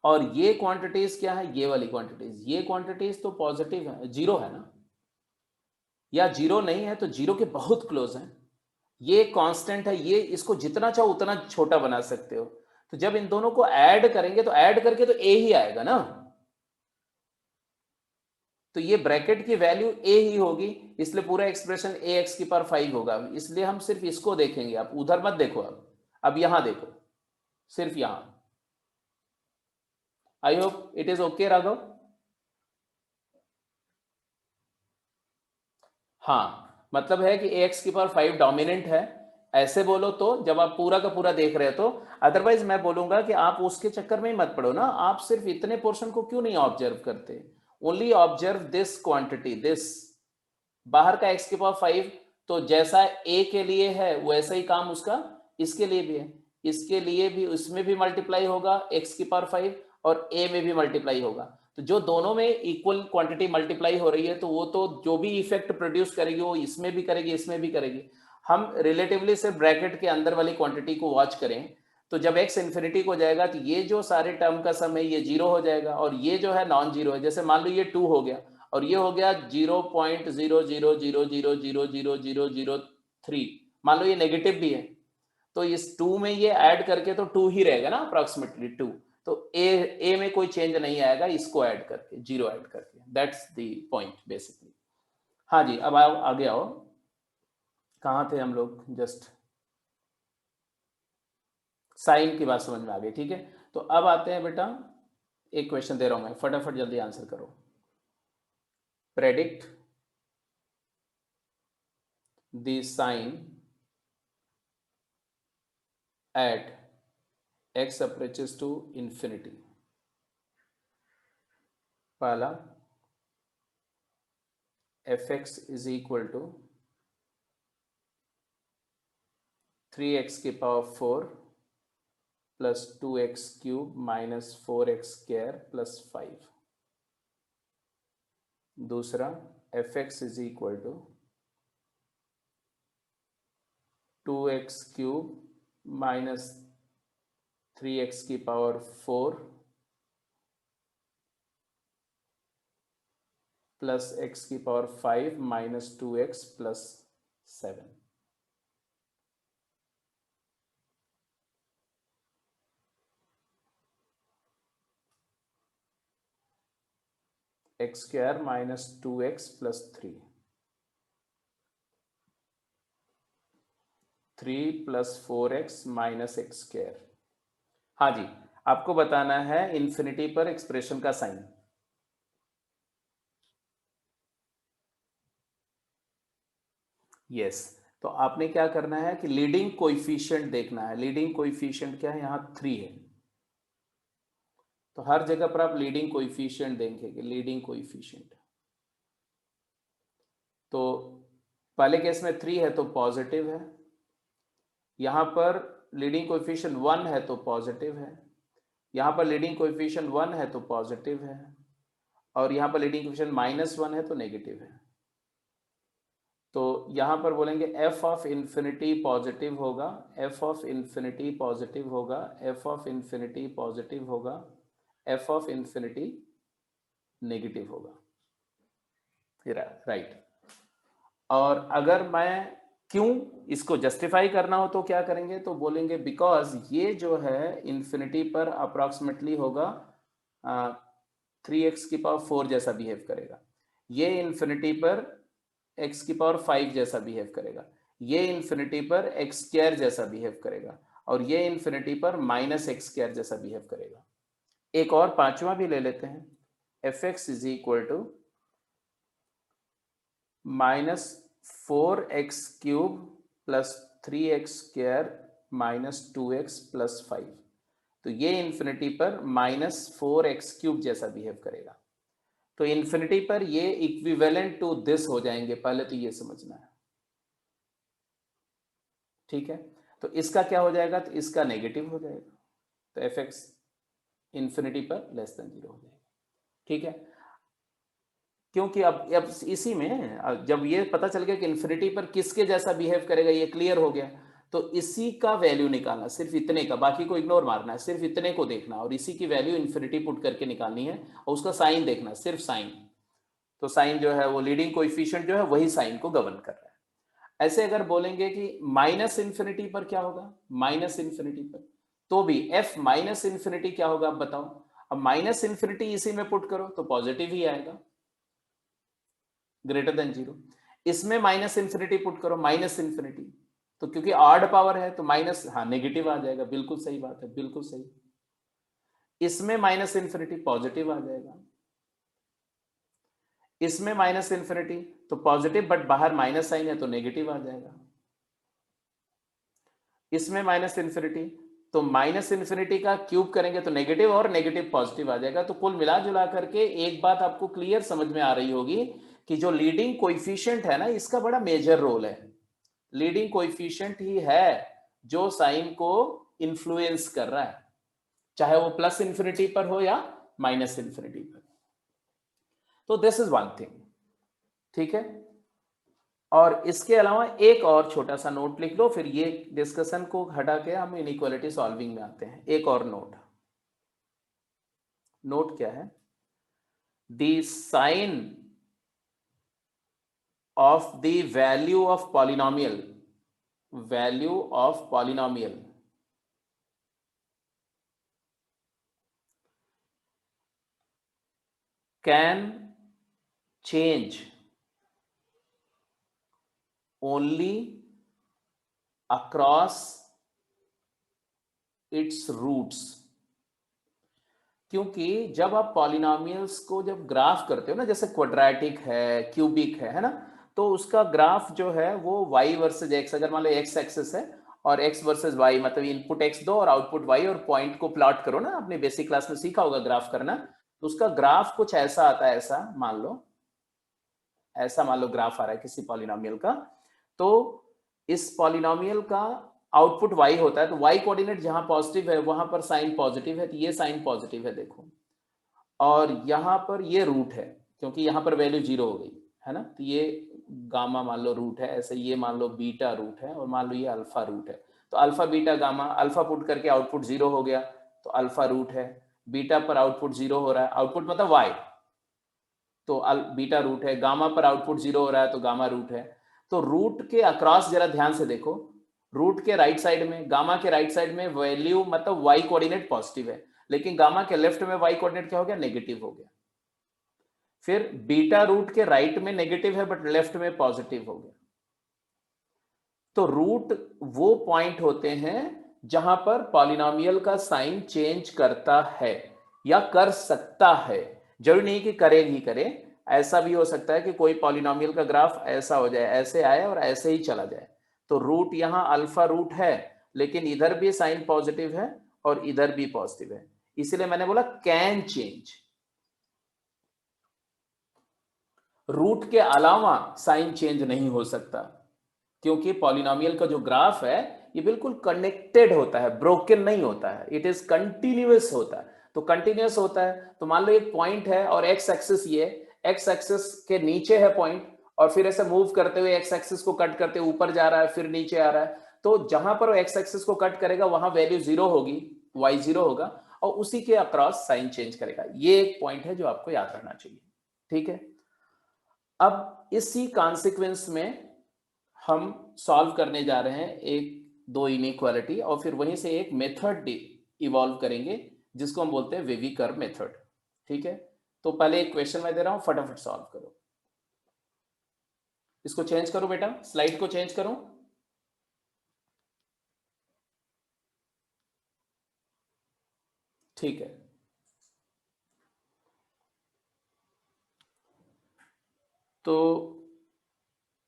Speaker 1: और ये क्वांटिटीज क्या है, ये वाली क्वांटिटीज, ये क्वांटिटीज तो पॉजिटिव है, जीरो है ना, या जीरो नहीं है तो जीरो के बहुत क्लोज है, ये कांस्टेंट है, ये इसको जितना चाहो उतना छोटा बना सकते हो, तो जब इन दोनों को ऐड करेंगे तो ऐड करके तो ए ही आएगा ना, तो ये ब्रैकेट की वैल्यू ए ही होगी, इसलिए पूरा एक्सप्रेशन ए एक्स की पावर 5 होगा, इसलिए हम सिर्फ इसको देखेंगे, आप उधर मत देखो, अब यहां देखो, सिर्फ यहां। I hope it is okay Raghav. हाँ, मतलब है कि ax की पावर 5 डोमिनेंट है, ऐसे बोलो तो, जब आप पूरा का पूरा देख रहे हो तो, अदरवाइज मैं बोलूंगा कि आप उसके चक्कर में ही मत पड़ो ना, आप सिर्फ इतने पोर्शन को क्यों नहीं ऑब्जर्व करते, only observe this quantity, this बाहर का x की पावर 5, तो जैसा a के लिए है वैसा ही काम उसका इसके लिए भी है, इसके लिए भी उसमें भी मल्टीप्लाई होगा x की पावर 5 और a में भी मल्टीप्लाई होगा, तो जो दोनों में इक्वल क्वांटिटी मल्टीप्लाई हो रही है तो वो तो जो भी इफेक्ट प्रोड्यूस करेगी वो इसमें भी करेगी इसमें भी करेगी, हम रिलेटिवली सिर्फ ब्रैकेट के अंदर वाली क्वांटिटी को वॉच करें, तो जब x इंफिनिटी को जाएगा तो ये जो सारे टर्म का सम है ये जीरो हो जाएगा, और ये जो है नॉन जीरो है, जैसे मान लो ये 2 हो गया और ये हो गया 0.000000003, मान लो ये नेगेटिव भी है, तो इस 2 में ये ऐड करके तो 2 ही रहेगा ना अप्रोक्सीमेटली 2, तो ए में कोई चेंज नहीं आएगा इसको ऐड करके, जीरो ऐड करके, दैट्स द पॉइंट बेसिकली। हाँ जी, अब आओ आगे आओ, कहाँ थे हम लोग, जस्ट साइन की बात समझ में आ गई, ठीक है, तो अब आते हैं बेटा, एक क्वेश्चन दे रहा हूं मैं, फटाफट जल्दी आंसर करो। Predict the sign at x approaches to infinity। पहला, fx is equal to 3x की power 4 plus 2x cube minus 4x square plus 5। दूसरा, fx is equal to 2x cube minus 3x की पावर 4 प्लस x की power 5 minus 2x plus 7। X square minus 2x plus 3 plus 4x minus x square. हाँ जी, आपको बताना है infinity पर expression का sign. Yes, तो आपने क्या करना है कि लीडिंग कोएफिशिएंट देखना है, लीडिंग कोएफिशिएंट क्या है, यहां 3 है, तो हर जगह पर आप लीडिंग कोएफिशिएंट देखेंगे, लीडिंग कोएफिशिएंट, तो पहले केस में 3 है तो पॉजिटिव है, यहां पर लीडिंग कोएफिशिएंट 1 है तो पॉजिटिव है, यहां पर लीडिंग कोएफिशिएंट 1 है तो पॉजिटिव है, और यहां पर लीडिंग कोएफिशिएंट -1 है तो नेगेटिव है, तो यहां पर बोलेंगे एफ ऑफ इंफिनिटी पॉजिटिव होगा, एफ ऑफ इंफिनिटी पॉजिटिव होगा, एफ ऑफ इंफिनिटी पॉजिटिव होगा, एफ ऑफ इंफिनिटी नेगेटिव होगा, राइट। और अगर मैं क्यों इसको जस्टिफाई करना हो तो क्या करेंगे, तो बोलेंगे बिकॉज ये जो है इंफिनिटी पर अप्रोक्सीमेटली होगा 3x की पावर 4 जैसा बिहेव करेगा, ये इंफिनिटी पर x की पावर 5 जैसा बिहेव करेगा, ये इंफिनिटी पर x स्क्वायर जैसा बिहेव करेगा, और ये इंफिनिटी पर माइनस एक्स स्क्वायर जैसा बिहेव करेगा। एक और पांचवा भी ले लेते हैं, fx इज equal to -4x cube plus 3x square minus 2x plus 5, तो ये इंफिनिटी पर -4x क्यूब जैसा बिहेव करेगा, तो इन्फिनिटी पर ये इक्विवेलेंट टू दिस हो जाएंगे, पहले तो ये समझना है, ठीक है। तो इसका क्या हो जाएगा, तो इसका नेगेटिव हो जाएगा, तो एफ एक्स इन्फिनिटी पर लेस देन 0 हो जाएगा, ठीक है। क्योंकि अब इसी में जब ये पता चल गया कि इन्फिनिटी पर किसके जैसा बिहेव करेगा, ये क्लियर हो गया, तो इसी का वैल्यू निकालना, सिर्फ इतने का, बाकी को इग्नोर मारना है, सिर्फ इतने को देखना और इसी की वैल्यू इन्फिनिटी पुट करके निकालनी है और उसका साइन देखना, सिर्फ साइन। तो साइन जो है वो लीडिंग कोएफिशिएंट जो है वही साइन को गवर्न कर रहा है। ऐसे अगर बोलेंगे कि माइनस इन्फिनिटी पर क्या होगा, माइनस इन्फिनिटी पर तो भी एफ माइनस इन्फिनिटी क्या होगा, आप बताओ। अब माइनस इन्फिनिटी इसी में पुट करो तो पॉजिटिव ही आएगा, ग्रेटर देन 0। इसमें माइनस इन्फिनिटी पुट करो, माइनस इन्फिनिटी, तो क्योंकि ऑड पावर है तो माइनस, हाँ नेगेटिव आ जाएगा, बिल्कुल सही बात है, बिल्कुल सही। इसमें माइनस इन्फिनिटी पॉजिटिव आ जाएगा, इसमें माइनस इन्फिनिटी तो पॉजिटिव, बट बाहर माइनस साइन है तो नेगेटिव आ जाएगा। इसमें माइनस इन्फिनिटी तो माइनस इन्फिनिटी का क्यूब करेंगे तो नेगेटिव और नेगेटिव पॉजिटिव आ जाएगा। तो कुल मिला जुला करके एक बात आपको क्लियर समझ में आ रही होगी कि जो लीडिंग कोएफिशिएंट है ना, इसका बड़ा मेजर रोल है। लीडिंग कोएफिशिएंट ही है जो साइन को इन्फ्लुएंस कर रहा है, चाहे वो प्लस इन्फिनिटी पर हो या माइनस इन्फिनिटी पर। तो दिस इज वन थिंग, ठीक है। और इसके अलावा एक और छोटा सा नोट लिख लो, फिर ये डिस्कशन को हटा के हम इनइक्वालिटी सॉल्विंग में आते हैं। एक और नोट, नोट क्या है, the sign of the value of polynomial, value of polynomial can change only across its roots। क्योंकि जब आप पॉलिनोमियल्स को जब ग्राफ करते हो ना, जैसे क्वाड्रेटिक है, क्यूबिक है ना, तो उसका ग्राफ जो है वो y वर्सेज x, अगर मान लो x एक्सिस है और x वर्सेज y, मतलब इनपुट x दो और आउटपुट y और पॉइंट को प्लॉट करो ना, आपने बेसिक क्लास में सीखा होगा ग्राफ करना, तो उसका ग्राफ कुछ ऐसा आता है, ऐसा मान लो, ऐसा मान लो ग्राफ आ रहा है किसी पॉलिनोमियल का, तो इस पॉलिनोमियल का आउटपुट y होता है, तो y कोऑर्डिनेट जहां पॉजिटिव है वहां पर साइन पॉजिटिव है, तो ये साइन पॉजिटिव है देखो, और यहां पर ये रूट है क्योंकि यहां पर वैल्यू 0 हो गई है ना, तो ये गामा मान लो रूट है, ऐसे ये मान लो बीटा रूट है, और मान लो ये अल्फा रूट है, तो alpha beta gamma, alpha put करके आउटपुट 0 हो गया तो अल्फा रूट है, बीटा पर आउटपुट 0 हो रहा है, आउटपुट मतलब y, तो बीटा रूट है, गामा पर आउटपुट 0 हो रहा है तो गामा रूट है। तो रूट के अक्रॉस जरा ध्यान से देखो, रूट के राइट साइड में, गामा के राइट साइड में वैल्यू मतलब y कोऑर्डिनेट पॉजिटिव है, लेकिन गामा के लेफ्ट में y कोऑर्डिनेट क्या हो गया, नेगेटिव हो गया। फिर बीटा रूट के राइट में नेगेटिव है बट लेफ्ट में पॉजिटिव हो गया। तो रूट वो पॉइंट होते हैं जहां पर पॉलिनोमियल का साइन चेंज करता है या कर सकता है, जरूरी नहीं कि करे ही करे, ऐसा भी हो सकता है कि कोई पॉलिनोमियल का ग्राफ ऐसा हो जाए, ऐसे आए और ऐसे ही चला जाए। तो रूट यहां अल्फा रूट है, लेकिन इधर भी साइन पॉजिटिव है और इधर भी पॉजिटिव है, इसलिए मैंने बोला कैन चेंज। रूट के अलावा साइन चेंज नहीं हो सकता, क्योंकि पॉलिनोमियल का जो ग्राफ है ये बिल्कुल कनेक्टेड होता है, ब्रोकन नहीं होता है, इट इज कंटिन्यूअस होता है। तो कंटिन्यूअस होता है तो मान लो एक पॉइंट है और एक्स एक्सिस, ये एक्स एक्सिस के नीचे है पॉइंट, और फिर ऐसे मूव करते हुए एक्स एक्सिस को कट करते ऊपर जा रहा है, फिर नीचे आ रहा है, तो जहां पर वो एक्स एक्सिस को कट करेगा वहां वैल्यू 0 होगी, y 0 होगा, और उसी के अक्रॉस साइन चेंज करेगा। ये एक पॉइंट है जो आपको याद रखना चाहिए, ठीक है। अब इसी कॉन्सिक्वेंस में हम सॉल्व करने जा रहे हैं एक दो इनइक्वालिटी, और फिर वहीं से एक मेथड इवॉल्व करेंगे जिसको हम बोलते हैं वेवी कर्व मेथड, ठीक है। तो पहले एक क्वेश्चन मैं दे रहा हूं, फटाफट सॉल्व करो। इसको चेंज करो बेटा, स्लाइड को चेंज करो। ठीक है, तो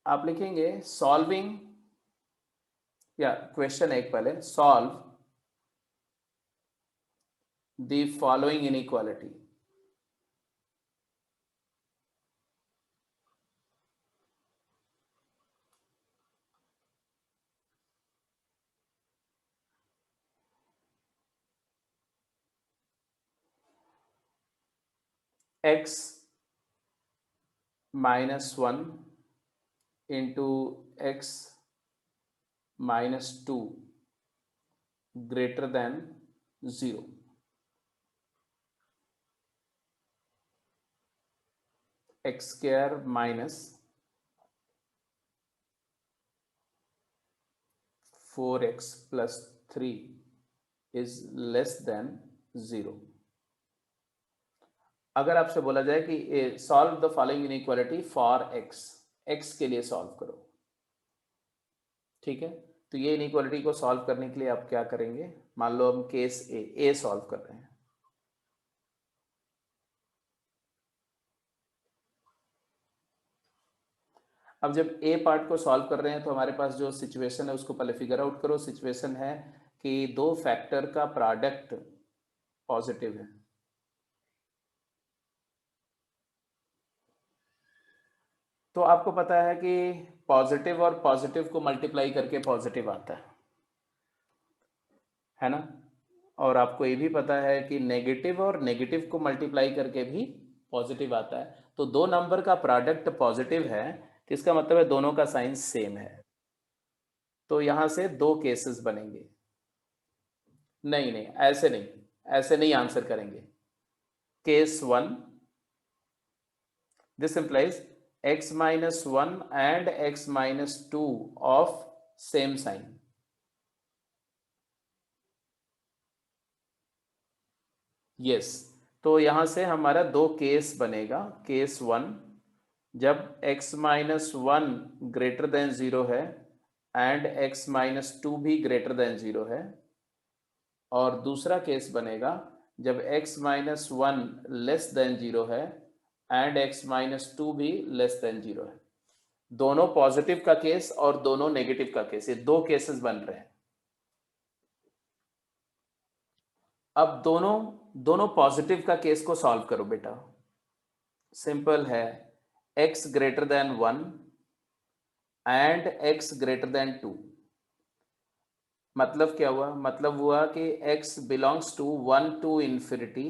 Speaker 1: आप लिखेंगे सॉल्विंग, या क्वेश्चन एक पहले, solve the following inequality. x minus 1 into x minus 2 greater than 0. X square minus 4x plus 3 is less than 0. अगर आपसे बोला जाए कि solve the following inequality for x, x के लिए सॉल्व करो, ठीक है, तो ये इनइक्वालिटी को सॉल्व करने के लिए आप क्या करेंगे? मान लो हम केस ए सॉल्व कर रहे हैं। अब जब ए पार्ट को सॉल्व कर रहे हैं तो हमारे पास जो सिचुएशन है उसको पहले फिगर आउट करो। सिचुएशन है कि दो फैक्टर का प्रोडक्ट पॉजिटिव है, तो आपको पता है कि पॉजिटिव और पॉजिटिव को मल्टीप्लाई करके पॉजिटिव आता है ना, और आपको ये भी पता है कि नेगेटिव और नेगेटिव को मल्टीप्लाई करके भी पॉजिटिव आता है। तो दो नंबर का प्रोडक्ट पॉजिटिव है तो इसका मतलब है दोनों का साइन सेम है। तो यहां से दो केसेस बनेंगे। नहीं नहीं, ऐसे नहीं, ऐसे नहीं आंसर करेंगे। Case 1, this implies x minus 1 and x minus 2 of same sign. yes, तो यहां से हमारा दो केस बनेगा। केस 1 जब x माइनस 1 ग्रेटर देन 0 है एंड x माइनस 2 भी ग्रेटर देन 0 है, और दूसरा केस बनेगा जब x माइनस 1 लेस देन 0 है एंड x माइनस 2 भी लेस देन 0 है। दोनों पॉजिटिव का केस और दोनों नेगेटिव का केस, ये दो केसेस बन रहे हैं। अब दोनों पॉजिटिव का केस को सॉल्व करो बेटा। सिंपल है, x greater than 1 and x greater than 2। मतलब क्या हुआ? मतलब हुआ कि x belongs to 1 to infinity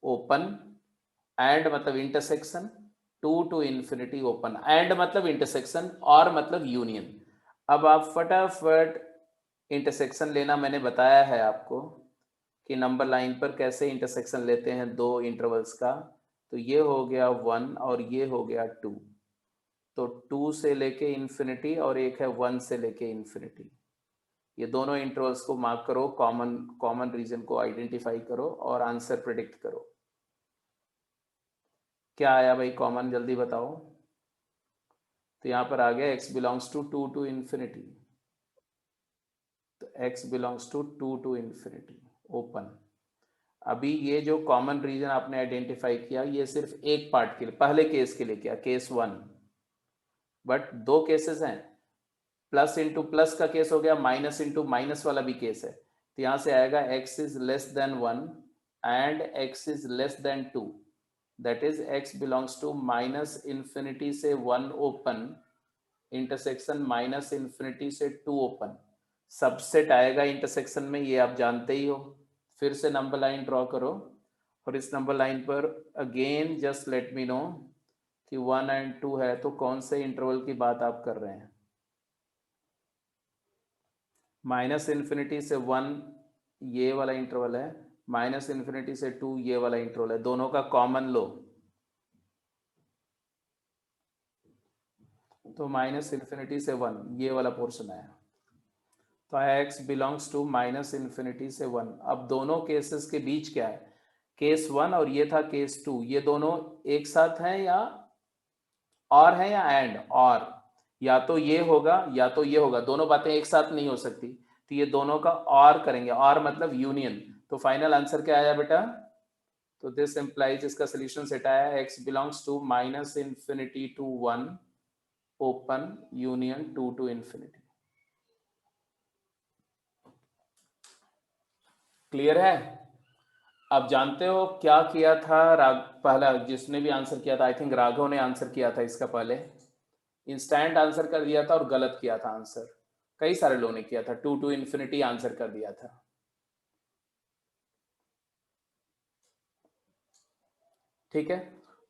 Speaker 1: open, and मतलब intersection, 2 to infinity open, and मतलब इंटरसेक्शन, और मतलब यूनियन। अब आप फटाफट इंटरसेक्शन लेना मैंने बताया है आपको कि नंबर लाइन पर कैसे इंटरसेक्शन लेते हैं दो इंटरवल्स का। तो ये हो गया 1 और ये हो गया 2, तो 2 से लेके इंफिनिटी और एक है 1 से लेके इंफिनिटी। ये दोनों इंटरवल्स को मार्क करो, कॉमन रीजन को आइडेंटिफाई करो और आंसर प्रिडिक्ट करो। क्या आया भाई कॉमन, जल्दी बताओ। तो यहां पर आ गया x belongs to 2 to infinity, तो x belongs to 2 to infinity open. अभी ये जो कॉमन रीजन आपने आइडेंटिफाई किया ये सिर्फ एक पार्ट के लिए, पहले केस के लिए किया, केस 1, बट दो केसेस हैं। प्लस इंटू प्लस का केस हो गया, माइनस इंटू माइनस वाला भी केस है। तो यहां से आएगा x is less than 1 and x is less than 2, that is x belongs to minus infinity से 1 ओपन, इंटरसेक्शन माइनस इंफिनिटी से 2 ओपन। सबसेट आएगा इंटरसेक्शन में, ये आप जानते ही हो। फिर से नंबर लाइन ड्रॉ करो, और इस नंबर लाइन पर again just let me know कि 1 एंड 2 है, तो कौन से इंटरवल की बात आप कर रहे हैं? माइनस इन्फिनिटी से 1 ये वाला इंटरवल है, माइनस इन्फिनिटी से 2 ये वाला इंटरवल है, दोनों का कॉमन लो। तो माइनस इन्फिनिटी से 1 ये वाला पोर्शन आया, तो x belongs to minus infinity से 1। अब दोनों केसेस के बीच क्या है? केस 1 और ये था केस 2, ये दोनों एक साथ हैं या और हैं या एंड? और या तो ये होगा या तो ये होगा, दोनों बातें एक साथ नहीं हो सकती, तो ये दोनों का और करेंगे, और मतलब यूनियन। तो फाइनल आंसर क्या आया बेटा? तो दिस इंप्लाइज, इसका सोल्यूशन सेट आया x belongs to minus infinity to 1 open union 2 to infinity. Clear है? आप जानते हो क्या किया था पहला जिसने भी आंसर किया था, आई थिंक राघव ने आंसर किया था इसका पहले, इंस्टेंट आंसर कर दिया था और गलत किया था आंसर। कई सारे लोगों ने किया था, 2 टू इंफिनिटी आंसर कर दिया था। ठीक है,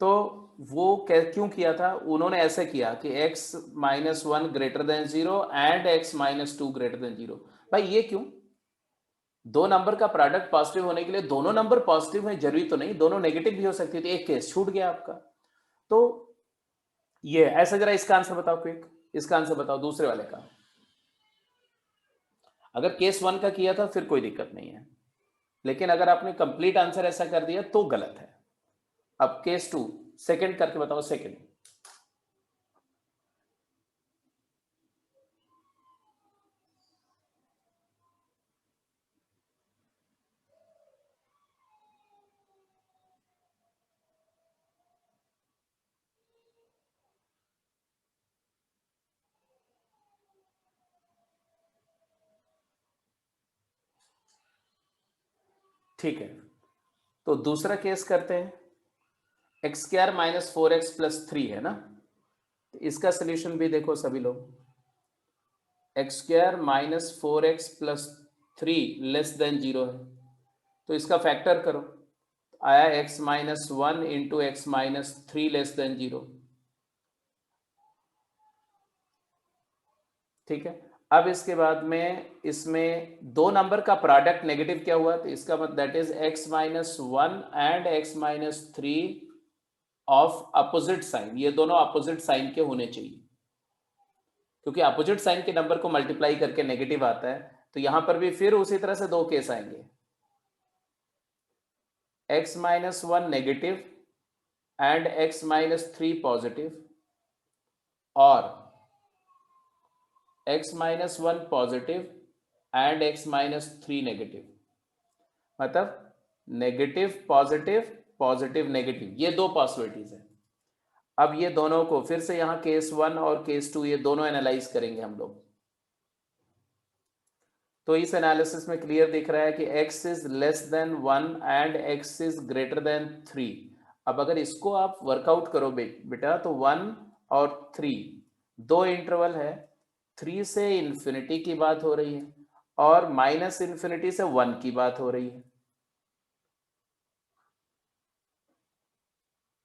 Speaker 1: तो वो क्यों किया था, उन्होंने ऐसे किया कि x minus one greater than zero and x minus two greater than zero. भाई ये क्यों, दो नंबर का प्रोडक्ट पॉजिटिव होने के लिए दोनों नंबर पॉजिटिव है जरूरी तो नहीं, दोनों नेगेटिव भी हो सकती थी, एक केस छूट गया आपका। तो ये ऐसा, जरा इसका आंसर बताओ क्विक, इसका आंसर बताओ दूसरे वाले का। अगर केस वन का किया था फिर कोई दिक्कत नहीं है, लेकिन अगर आपने कंप्लीट आंसर ऐसा कर दिया तो गलत है। अब केस टू, सेकंड करके बताओ, सेकंड। ठीक है, तो दूसरा केस करते हैं, x square minus four x plus three है ना, तो इसका सोल्यूशन भी देखो सभी लोग, x square minus four x plus three less than zero है, तो इसका फैक्टर करो, आया x minus one into x minus three less than zero. ठीक है, अब इसके बाद में इसमें दो नंबर का प्रोडक्ट नेगेटिव क्या हुआ, तो इसका मतलब that is x minus one and x minus three of opposite sign, ये दोनों अपोजिट साइन के होने चाहिए, क्योंकि अपोजिट साइन के नंबर को मल्टीप्लाई करके नेगेटिव आता है, तो यहां पर भी फिर उसी तरह से दो केस आएंगे, x minus one negative and x minus three positive, और x minus one positive and x minus three negative, मतलब नेगेटिव पॉजिटिव पॉजिटिव नेगेटिव, ये दो पॉसिबिलिटीज है। अब ये दोनों को फिर से यहां केस वन और केस टू ये दोनों एनालाइज करेंगे हम लोग, तो इस एनालिसिस में क्लियर दिख रहा है कि x is less then one and x is greater then three. अब अगर इसको आप वर्कआउट करो बेटा, तो वन और थ्री दो इंटरवल है, थ्री से इंफिनिटी की बात हो रही है और माइनस इंफिनिटी से वन की बात हो रही है।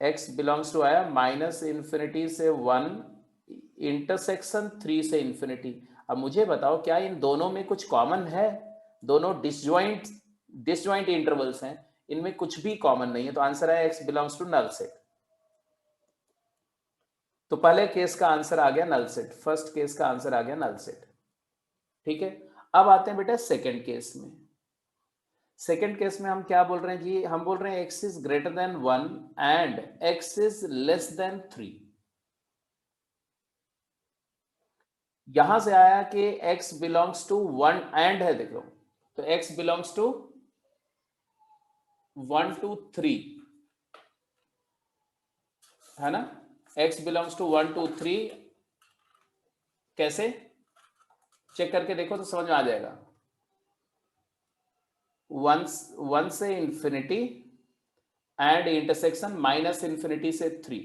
Speaker 1: x बिलोंग्स टू आया माइनस इंफिनिटी से वन, इंटरसेक्शन थ्री से इंफिनिटी। अब मुझे बताओ क्या इन दोनों में कुछ कॉमन है, दोनों डिसजॉइंट इंटरवल्स हैं, इनमें कुछ भी कॉमन नहीं है, तो आंसर है x belongs to null set. तो पहले केस का आंसर आ गया नल सेट, फर्स्ट केस का आंसर आ गया नल सेट। ठीक है, अब आते हैं बेटा सेकंड केस में। सेकंड केस में हम क्या बोल रहे हैं जी, हम बोल रहे हैं x is greater than one and x is less than three. यहां से आया कि x belongs to one and है, देखो, तो x belongs to one to three, है ना, x belongs to one to three. कैसे चेक करके देखो तो समझ में आ जाएगा, वन वन से infinity and intersection minus infinity से थ्री।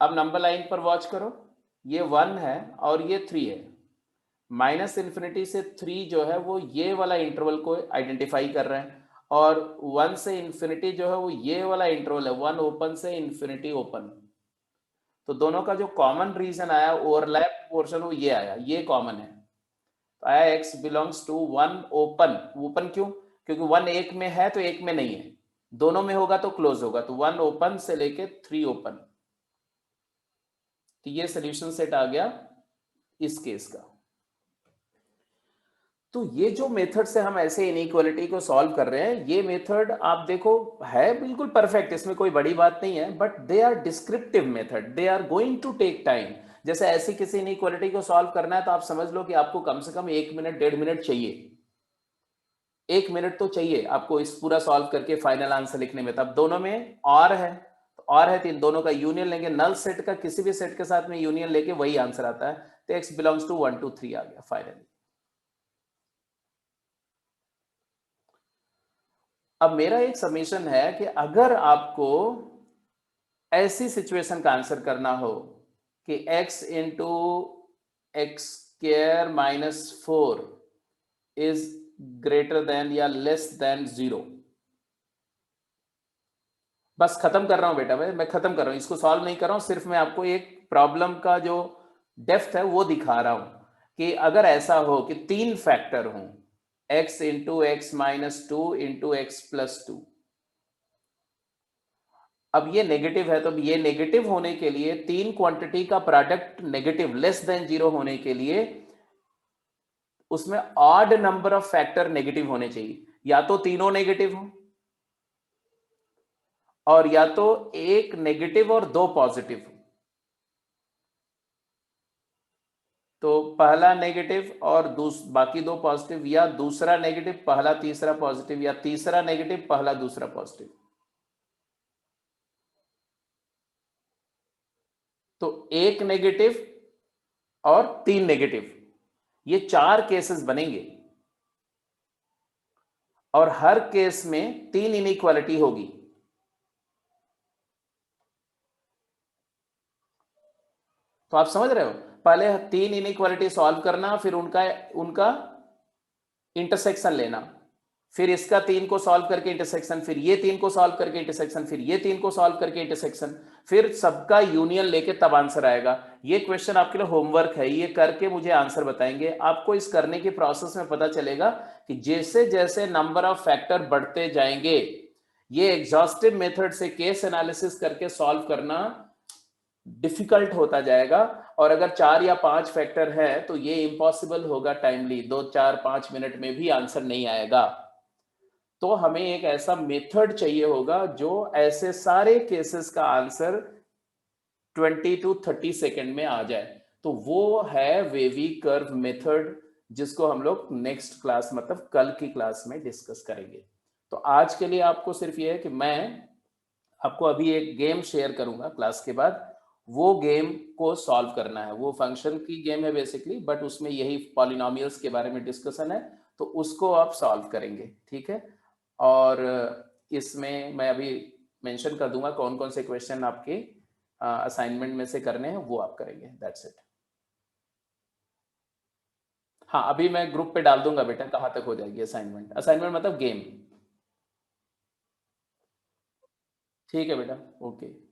Speaker 1: अब नंबर लाइन पर वॉच करो, ये वन है और ये थ्री है, माइनस इंफिनिटी से थ्री जो है वो ये वाला इंटरवल को आइडेंटिफाई कर रहे हैं, और वन से इंफिनिटी जो है वो ये वाला इंटरवल है, वन ओपन से इंफिनिटी ओपन। तो दोनों का जो कॉमन रीजन आया, ओवरलैप पोर्शन, वो ये आया, ये कॉमन है, तो आया x belongs to one open. Open क्यों, क्योंकि वन एक में है तो एक में नहीं है, दोनों में होगा तो क्लोज होगा, तो वन ओपन से लेके थ्री ओपन। तो ये सोल्यूशन सेट आ गया इस केस का। तो ये जो मेथड से हम ऐसे इनइक्वालिटी को सॉल्व कर रहे हैं, ये मेथड आप देखो है बिल्कुल परफेक्ट, इसमें कोई बड़ी बात नहीं है, but they are descriptive method, they are going to take time. जैसे ऐसी किसी इनइक्वालिटी को सॉल्व करना है तो आप समझ लो कि आपको कम से कम एक मिनट डेढ़ मिनट चाहिए, एक मिनट तो चाहिए आपको इस पूरा सॉल्व करके फाइनल आंसर लिखने में। तब दोनों में और है, तो और है तो इन दोनों का यूनियन लेंगे, नल सेट का किसी भी सेट के साथ में यूनियन लेके वही आंसर आता है, तो x belongs to one to three आ गया फाइनली। अब मेरा एक समीशन है कि अगर आपको ऐसी सिचुएशन का आंसर करना हो कि x into x square minus four is greater then या लेस देन जीरो, बस खत्म कर रहा हूं बेटा, मैं खत्म कर रहा हूं, इसको सॉल्व नहीं कर रहा हूं, सिर्फ मैं आपको एक प्रॉब्लम का जो डेप्थ है वो दिखा रहा हूं कि अगर ऐसा हो कि 3 फैक्टर हों, x into x minus two into x plus two, अब ये नेगेटिव है, तो अब ये नेगेटिव होने के लिए 3 क्वांटिटी का प्रोडक्ट नेगेटिव लेस देन 0 होने के लिए उसमें odd number of factor negative होने चाहिए, या तो तीनों नेगेटिव हो और या तो एक नेगेटिव और 2 पॉजिटिव हो। तो पहला नेगेटिव और बाकी 2 पॉजिटिव, या दूसरा नेगेटिव पहला तीसरा पॉजिटिव, या तीसरा नेगेटिव पहला दूसरा पॉजिटिव। तो एक नेगेटिव और 3 नेगेटिव, ये 4 केसेस बनेंगे और हर केस में 3 इनइक्वालिटी होगी। तो आप समझ रहे हो, पहले 3 इनइक्वालिटी सॉल्व करना, फिर उनका उनका इंटरसेक्शन लेना, फिर इसका 3 को सॉल्व करके इंटरसेक्शन, फिर ये 3 को सॉल्व करके इंटरसेक्शन, फिर ये 3 को सॉल्व करके इंटरसेक्शन, फिर सबका यूनियन लेके तब आंसर आएगा। ये क्वेश्चन आपके लिए होमवर्क है, ये करके मुझे आंसर बताएंगे। आपको इस करने के प्रोसेस में पता चलेगा कि जैसे जैसे नंबर ऑफ फैक्टर बढ़ते जाएंगे, ये एग्जॉस्टिव मेथड से केस एनालिसिस करके सॉल्व करना डिफिकल्ट होता जाएगा। और अगर 4 या 5 फैक्टर है तो ये इम्पॉसिबल होगा टाइमली, 2 4 5 मिनट में भी आंसर नहीं आएगा। तो हमें एक ऐसा मेथड चाहिए होगा जो ऐसे सारे केसेस का आंसर 20 to 30 सेकेंड में आ जाए। तो वो है वेवी कर्व मेथड, जिसको हम लोग नेक्स्ट क्लास मतलब कल की क्लास में डिस्कस करेंगे। तो आज के लिए आपको सिर्फ ये है कि मैं आपको अभी एक गेम शेयर करूंगा क्लास के बाद, वो गेम को सॉल्व करना है। वो फंक्शन की गेम है बेसिकली, बट उसमें यही पॉलिनोमियल्स के बारे में डिस्कशन है, तो उसको आप सॉल्व करेंगे, ठीक है। और इसमें मैं अभी मेंशन कर दूंगा कौन कौन से क्वेश्चन आपके असाइनमेंट में से करने हैं, वो आप करेंगे, दैट्स इट। हाँ, अभी मैं ग्रुप पे डाल दूंगा बेटा कहाँ तक हो जाएगी असाइनमेंट, असाइनमेंट मतलब गेम। ठीक है बेटा, ओके।